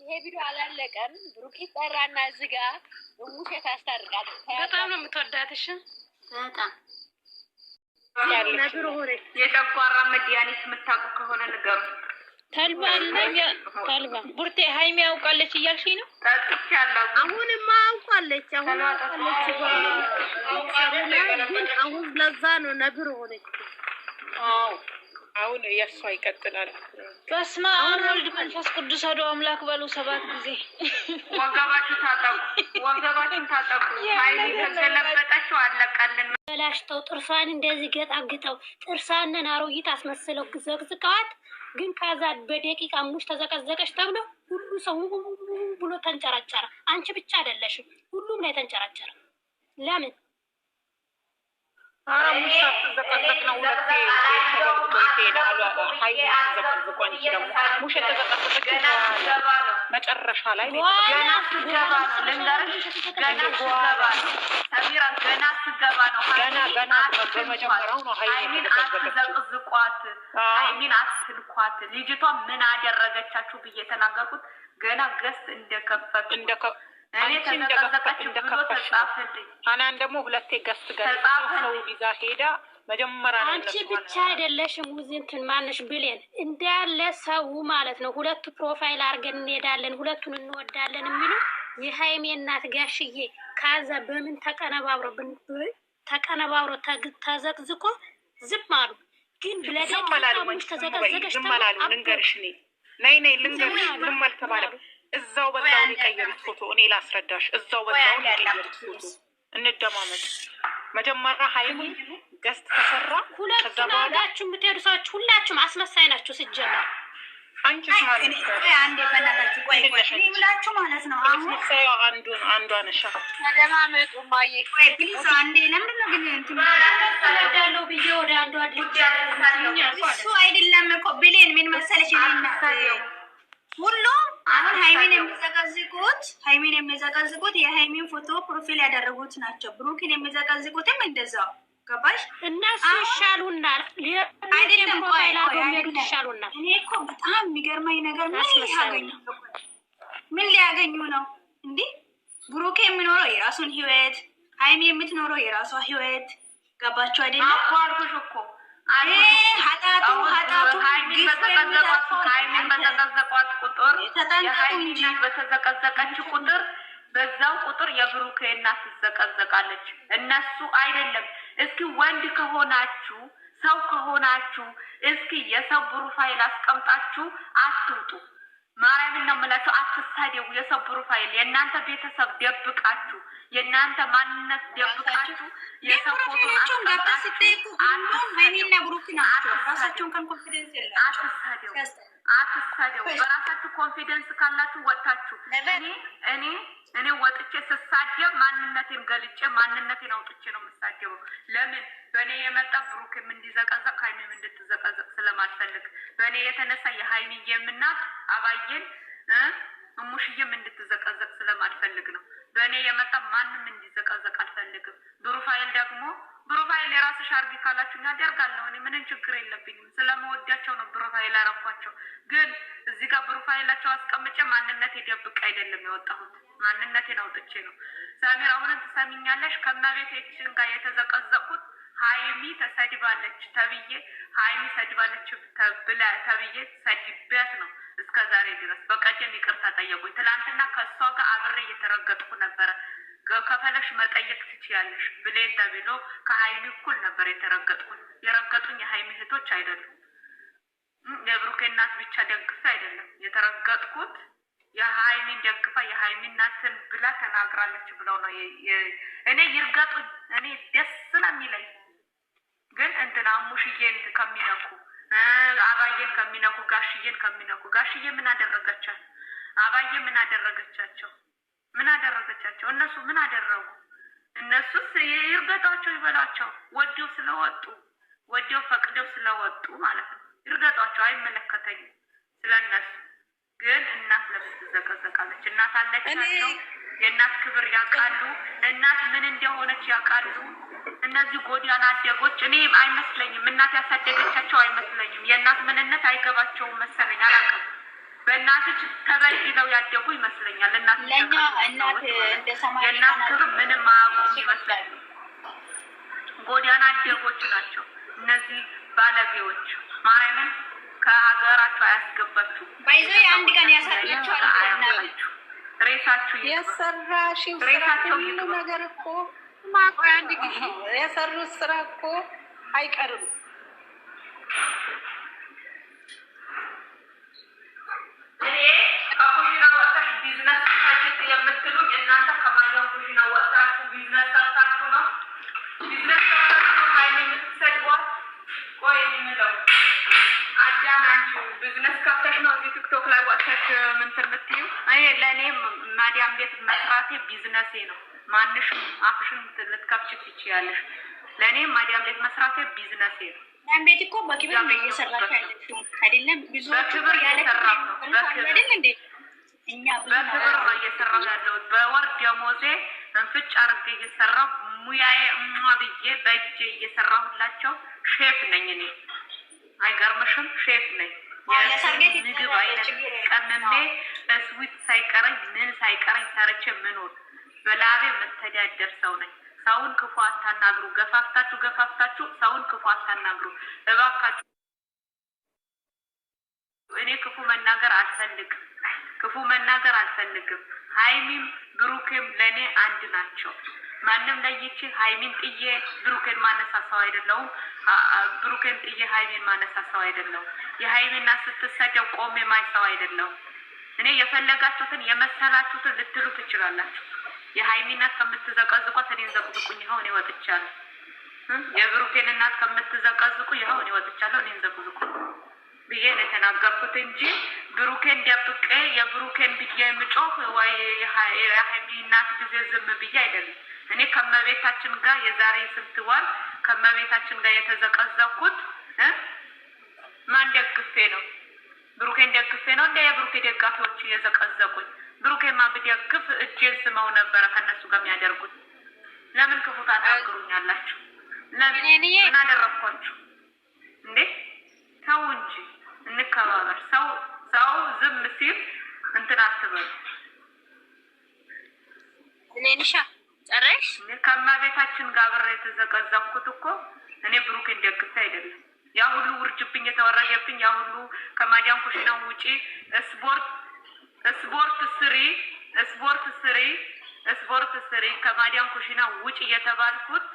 ይሄ ቪዲዮ አላለቀም። ብሩክ ይጠራና ዝጋ ሙሽ ታስታርቃለች። በጣም ነው የምትወዳት። እሺ በጣም ነብሩ ሆሬ የጨጓራ መድኃኒት የምታውቁ ከሆነ ንገሩ። ተልባ ተልባ ቡርቴ ሃይሚ ያውቃለች እያልሽኝ ነው? ጠጥቻለሁ። አሁንማ አውቃለች። አሁን ለዛ ነው ነብሩ ሆነች። አሁን የእሷ ይቀጥላል። በስመ አብ ወልድ መንፈስ ቅዱስ አሐዱ አምላክ በሉ 7 ጊዜ። ወገባችሁ ታጠቁ። ሃይሚ ተገለበጠችው አለቀልን። በላሽተው ጥርሷን እንደዚህ ገጣግጠው ጥርሷን አሮጊት አስመስለው ዘቅዝቀዋት፣ ግን ከዛ በደቂቃ ሙሽ ተዘቀዘቀች ተብሎ ሁሉ ሰው ብሎ ተንጨራጨረ። አንቺ ብቻ አይደለሽም፣ ሁሉም ላይ ተንጨራጨረ። ለምን ሙሽ ተዘቀዘቅ ነው? ሁለቴ ሙሽ የተዘቀዘቀች መጨረሻ ላይ ገና ስገባ ነው። ልንገርሽ ገና ስገባ ነው። ገና በመጀመሪያው ነው። ሃይሚን አትዘቅዝቋት፣ ሃይሚን አትንኳት። ልጅቷ ምን አደረገቻችሁ ብዬ ተናገርኩት። ገና ገስት እንደከፈቱ እኔ ተዘቀዘቀች ብሎ ተጻፈልኝ። አናን ደግሞ ሁለቴ ገስት ሰው ይዛ ሄዳ መጀመሪያ ነው። አንቺ ብቻ አይደለሽም ሙዚንትን ማነሽ ብሌን እንዳለ ሰው ማለት ነው። ሁለቱ ፕሮፋይል አድርገን እንሄዳለን፣ ሁለቱን እንወዳለን የሚሉ የሃይሜ እናት ጋሽዬ ካዛ በምን ተቀነባብሮ ተዘቅዝቆ ዝም አሉ። ግን ብለደሽ ተዘቀዘቀሽ ተማላሉ። ልንገርሽ ነይ ልንገርሽ ዝም አልተባለም። እዛው በዛው የቀየሩት ፎቶ እኔ ላስረዳሽ። እዛው በዛው የቀየሩት ፎቶ እንደማመጥ መጀመሪያ ሃይሚ ገስት ተሰራ። ከዛ በኋላ የምትሄዱ ሰዎች ሁላችሁም አስመሳይ ናችሁ። ሲጀመር አንቺስ ማለት ነው አንዴ በእናታችሁ ቆይ ብላችሁ ማለት ነው። አሁን ሳይ አንዷ ነሻ ተደማመጡ ማየ ቆይ ፕሊዝ አንዴ ለምንድን ነው ግን እንትን ተለዳለው ብዬ ወደ አንዷ ልጅ እሱ አይደለም እኮ ብሌን ምን መሰለሽ ሁሉም አሁን ሃይሚን የሚዘቀዝቁት የሃይሚን ፎቶ ፕሮፋይል ያደረጉት ናቸው። ብሩክን የሚዘቀዝቁትም እንደዛው ገባሽ? እነሱ ይሻሉናል አይደለም? ይሻሉናል። እኔ እኮ በጣም የሚገርመኝ ነገር ምን ሊያገኙ ነው እንዴ? ብሩክ የሚኖረው የራሱን ህይወት፣ ሃይሚ የምትኖረው የራሷ ህይወት። ገባችሁ አይደለም? አልኩሽ እኮ ሀጣቱ ሃይሚን በተዘቀዘቋት ቁጥር የሃይሚን በተዘቀዘቀች ቁጥር በዛው ቁጥር የብሩክ እናት ትዘቀዘቃለች። እነሱ አይደለም። እስኪ ወንድ ከሆናችሁ ሰው ከሆናችሁ እስኪ የሰው ፕሮፋይል አስቀምጣችሁ አትውጡ። ማርያምን ነው የምላችሁ። አትሳደቡ። የሰው ፕሮፋይል የእናንተ ቤተሰብ ደብቃችሁ የእናንተ ማንነት ደብቃችሁ የሰው ፎቶ አስቀምጣችሁ ሃይሚና ብሩክ ናቸው። ራሳቸውን ኮንፊደንስ የላቸው። አትሳደቡ። በራሳችሁ ኮንፊደንስ ካላችሁ ወጣችሁ እኔ ወጥቼ ስሳደብ ማንነቴን ገልጬ ማንነቴን አውጥቼ ነው የምሳደበው። ለምን በእኔ የመጣ ብሩክም እንዲዘቀዘቅ ሃይሚም እንድትዘቀዘቅ ስለማልፈልግ በእኔ የተነሳ የሃይሚዬም እናት አባዬን እሙሽዬም እንድትዘቀዘቅ ስለማልፈልግ ነው። በእኔ የመጣ ማንም እንዲዘቀዘቅ አልፈልግም። ብሩፋይል የራስሽ አርጊ ካላችሁኝ አደርጋለሁ። እኔ ምንም ችግር የለብኝም። ስለመወዳቸው ነው ብሩፋይል አረኳቸው። ግን እዚህ ጋር ብሩፋይላቸው አስቀምጬ ማንነቴ ደብቄ አይደለም የወጣሁት። ማንነቴን አውጥቼ ነው። ሳሚር አሁንም ትሰሚኛለሽ? ከመቤቴችን ጋር የተዘቀዘቁት ሃይሚ ተሰድባለች ተብዬ ሃይሚ ሰድባለች ተብዬ ሰድቤያት ነው እስከ ዛሬ ድረስ። በቀደም ይቅርታ ጠየቁኝ። ትላንትና ከእሷ ጋር አብሬ እየተረገጥኩ ነበረ። ከፈለሽ መጠየቅ ትችያለሽ። ብሌን ተብሎ ከሃይሚ እኩል ነበር የተረገጥኩኝ። የረገጡኝ የሃይሚ እህቶች አይደሉም። የብሩኬ እናት ብቻ ደግፌ አይደለም የተረገጥኩት። የሃይሚን ደግፋ የሃይሚ እናትን ብላ ተናግራለች ብለው ነው። እኔ ይርገጡኝ፣ እኔ ደስ ነው የሚለኝ። ግን እንትና ሙሽዬን ከሚነኩ አባዬን ከሚነኩ ጋሽዬን ከሚነኩ ጋሽዬ ምን አደረገቻቸው? አባዬ ምን አደረገቻቸው? ምን አደረገቻቸው? እነሱ ምን አደረጉ? እነሱስ ይርገጧቸው፣ ይበላቸው። ወዲው ስለወጡ ወዲው ፈቅደው ስለወጡ ማለት ነው። ይርገጧቸው፣ አይመለከተኝም ስለነሱ። ግን እናት ለምን ትዘቀዘቃለች? እናት አለቻቸው። የእናት ክብር ያውቃሉ። እናት ምን እንደሆነች ያውቃሉ። እነዚህ ጎዳና አደጎች እኔ አይመስለኝም እናት ያሳደገቻቸው አይመስለኝም። የእናት ምንነት አይገባቸውም መሰለኝ፣ አላውቅም። በእናትሽ ተበድለው ያደጉ ይመስለኛል። ለኛ እናት እንደ ሰማይ የእናት ክብር ምንም አያውቁም ይመስላል። ጎዳና አደጎች ናቸው እነዚህ ባለጌዎች። ማርያምን ከሀገራቸው አያስገባችሁ። ባይዞ አንድ ቀን ያሳያችኋል። እናታችሁ ሬሳችሁ የሰራሽው ስራ ሁሉ ነገር እኮ ማቆያ አንድ ጊዜ የሰሩት ስራ እኮ አይቀርም። እኔ ከኩሽና ወጣሽ ቢዝነስ ታጭት የምትሉኝ እናንተ ከማዳም ኩሽና ወጣችሁ ቢዝነስ ሰርታችሁ ነው። ቢዝነስ ሰርታችሁ ሀይል የምትሰድቧት። ቆይ የምለው አዳናችሁ ቢዝነስ ከፍተሽ ነው እዚህ ቲክቶክ ላይ ወጣሽ ምንትን የምትይው? እኔ ለእኔ ማዳም ቤት መስራቴ ቢዝነሴ ነው። ማንሽም አፍሽን ልትከፍቺ ትችያለሽ። ለእኔ ማዳም ቤት መስራቴ ቢዝነሴ ነው። ማዳም ቤት እኮ በክብር ነው እየሰራሽ ያለችው አይደለም? ብዙ በክብር እየሰራሁ ነው። አይደል እንዴ? እኛ በክብር ነው እየሰራሁ ያለሁት። በወር ደሞዜ እንፍጭ አርጌ እየሰራሁ ሙያዬ ብዬ በእጄ እየሰራሁላቸው ሼፍ ነኝ እኔ። አይገርምሽም? ሼፍ ነኝ። ምግብ አይነት ቀምሜ በስዊት ሳይቀረኝ ምን ሳይቀረኝ ሰርቼ ምኖር በላቤ መተዳደር ሰው ነኝ። ሰውን ክፉ አታናግሩ። ገፋፍታችሁ ሰውን ክፉ አታናግሩ እባካችሁ። እኔ ክፉ መናገር አልፈልግም። ሀይሚም ብሩኬም ለእኔ አንድ ናቸው። ማንም ለይቼ ሀይሚን ጥዬ ብሩኬን ማነሳሳው አይደለሁም። ብሩኬን ጥዬ ሀይሚን ማነሳሳው አይደለሁም። የሀይሚና ስትሰደው ቆሜ ማይሰው አይደለሁም። እኔ የፈለጋችሁትን የመሰላችሁትን ልትሉ ትችላላችሁ። የሀይሚና ከምትዘቀዝቋት እኔን ዘቅዝቁኝ። ይኸው እኔ ወጥቻለሁ። የብሩኬን እናት ከምትዘቀዝቁ ይኸው እኔ ወጥቻለሁ። እኔን ዘቅዝቁ ብዬ ነው የተናገርኩት እንጂ ብሩኬን ደብቄ የብሩኬን ብዬ የምጮህ ወይ የሀይሚ እናት ጊዜ ዝም ብዬ አይደለም። እኔ ከመቤታችን ጋር የዛሬ ስንት ወር ከመቤታችን ጋር የተዘቀዘኩት ማን ደግፌ ነው? ብሩኬን ደግፌ ነው እንደ የብሩኬ ደጋፊዎች እየዘቀዘቁኝ። ብሩኬማ ብደግፍ እጄን ስመው ነበረ ከእነሱ ጋር የሚያደርጉት። ለምን ክፉ ታናግሩኛላችሁ? ለምን ምን አደረኳችሁ እንዴ? ተው እንጂ እንከባበር። ሰው ዝም ሲል እንትን አትበሉ። እኔንሻ ጨረሽ ከመቤታችን ጋር ብሬ የተዘቀዘኩት እኮ እኔ ብሩኬን ደግፌ አይደለም። ያ ሁሉ ውርጅብኝ የተወረደብኝ፣ ያ ሁሉ ከማዳም ኩሽና ውጪ ስፖርት ስሪ ከማዳም ኩሽና ውጪ የተባልኩት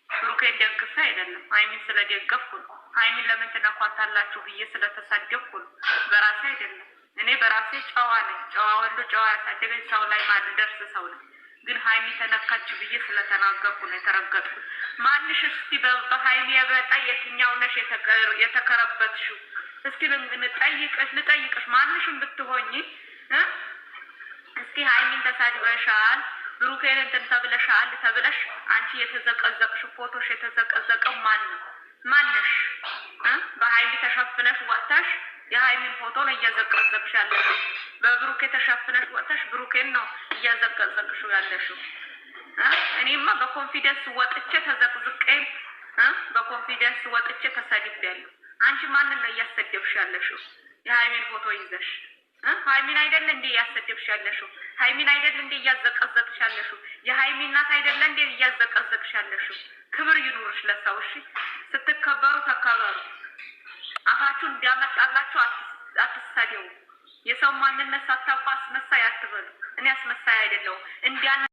ብሩኬን ደግፌ አይደለም። ሀይሚን ስለደገፍኩ ነው። ሀይሚን ለምን ትነኳታላችሁ ብዬ ስለተሳደብኩ ነው። በራሴ አይደለም። እኔ በራሴ ጨዋ ነኝ። ጨዋ ወሎ ጨዋ ያሳደገኝ ሰው ላይ ማልደርስ ሰው ነው። ግን ሀይሚ ተነካች ብዬ ስለተናገርኩ ነው የተረገጥኩት። ማንሽ እስቲ በሀይሚ የበጣ የትኛው ነሽ የተከረበትሽው? እስኪ ልጠይቅሽ ማንሽም ብትሆኝ እስኪ ሀይሚን ተሳድበሻል፣ ብሩኬን እንትን ተብለሽ አንቺ የተዘቀዘቅሽ ፎቶሽ የተዘቀዘቀው ማንሽ? በሀይሚ ተሸፍነሽ ወጥተሽ የሀይሚን ፎቶ ነው እያዘቀዘቅሽ ያለሽው። በብሩኬ ተሸፍነሽ ወጥተሽ ብሩኬን ነው እያዘቀዘቅሽው ያለሽው። እኔማ በኮንፊደንስ ወጥቼ ተዘቅዝቄ በኮንፊደንስ ወጥቼ ተሰድቤያለሁ። አንቺ ማንን ነው እያሰደብሽ ያለሽው? የሀይሚን ፎቶ ይዘሽ ሀይሚን አይደለ እንዴ እያሰደብሽ ያለሽው? ሀይሚን አይደለ እንዴ እያዘቀዘቅሽ ያለሽው? የሀይሚ እናት አይደለ እንዴ እያዘቀዘቅሽ ያለሽው? ክብር ይኑርሽ ለሰው። እሺ ስትከበሩ ተከበሩ። አፋችሁ እንዲያመጣላችሁ አትሳደቡ። የሰው ማንነት ሳታውቁ አስመሳይ አትበሉ። እኔ አስመሳይ አይደለሁም።